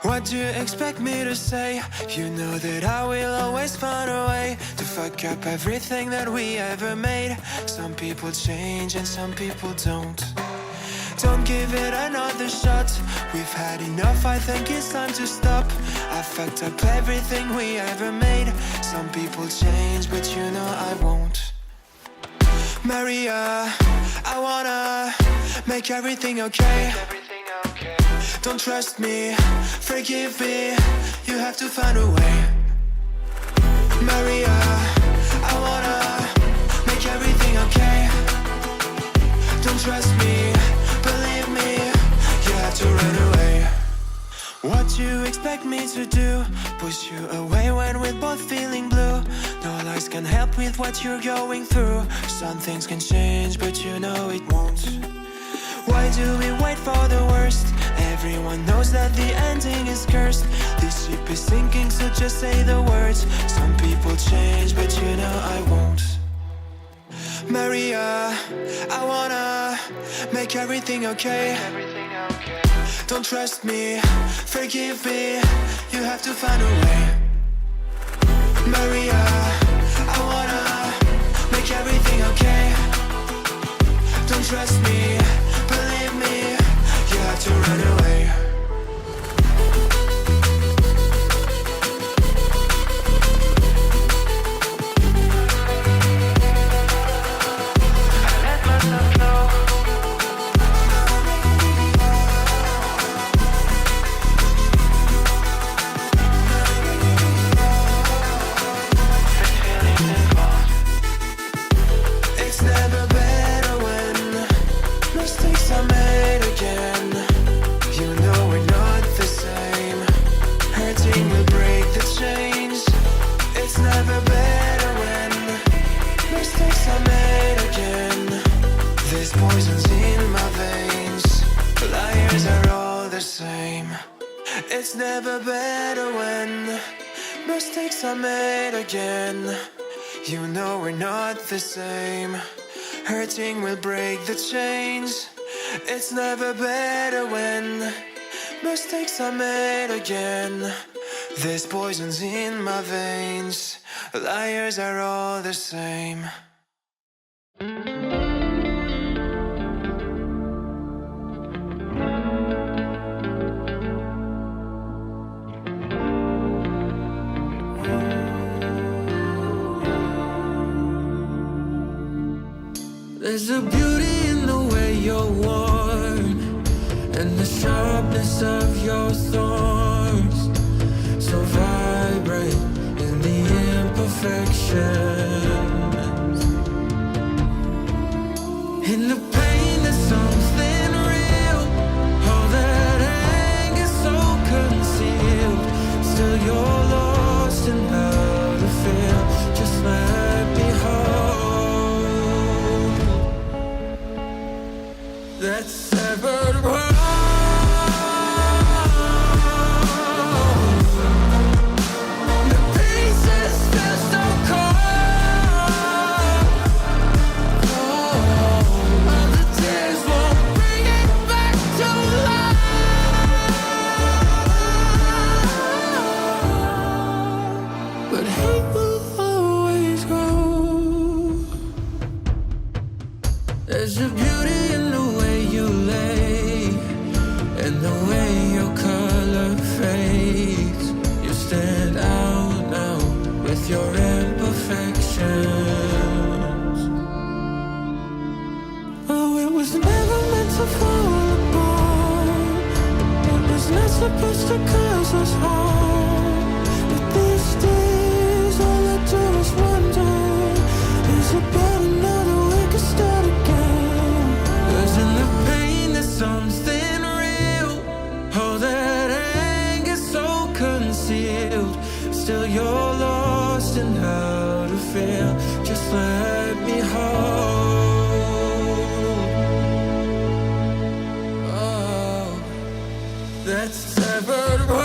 What do you expect me to say? You know that I will always find a way to fuck up everything that we ever made. Some people change and some people don't. Don't give it another shot. We've had enough, I think it's time to stop. I fucked up everything we ever made. Some people change, but you know I won't. Maria, I wanna make everything okay. Don't trust me, forgive me, you have to find a way. Maria, I wanna make everything okay. Don't trust me, believe me, you have to run away. What you expect me to do? Push you away when we're both feeling blue. No lies can help with what you're going through. Some things can change, but you know it won't. Why do we wait for the worst? Everyone knows that the ending is cursed. This ship is sinking, so just say the words. Some people change, but you know I won't. Maria, I wanna make everything okay. Don't trust me, forgive me, you have to find a way. Maria, I wanna make everything okay. Don't trust me, believe me, you have to run away. Poison's in my veins. Liars are all the same. It's never better when mistakes are made again. You know we're not the same. Hurting will break the chains. It's never better when mistakes are made again. There's poison's in my veins. Liars are all the same. There's a beauty in the way you're worn, and the sharpness of your thorns, so vibrant in the imperfections. In the pain there's something real. All that anger so concealed. Still you're lost in how to feel. Just let me hold that severed world. The pieces feel so cold. All the tears won't bring it back to life. But hate will always grow. There's a beauty in the way you lay, and the way your color fades. You stand out now with your imperfections. Oh, it was never meant to fall apart. It was not supposed to cause us harm. But these days all I do is wonder, is it better now that we can start again? 'Cause in the pain there's something real. All that anger so concealed. Still you're lost in how to feel. Just let me hold. Oh, that severed world.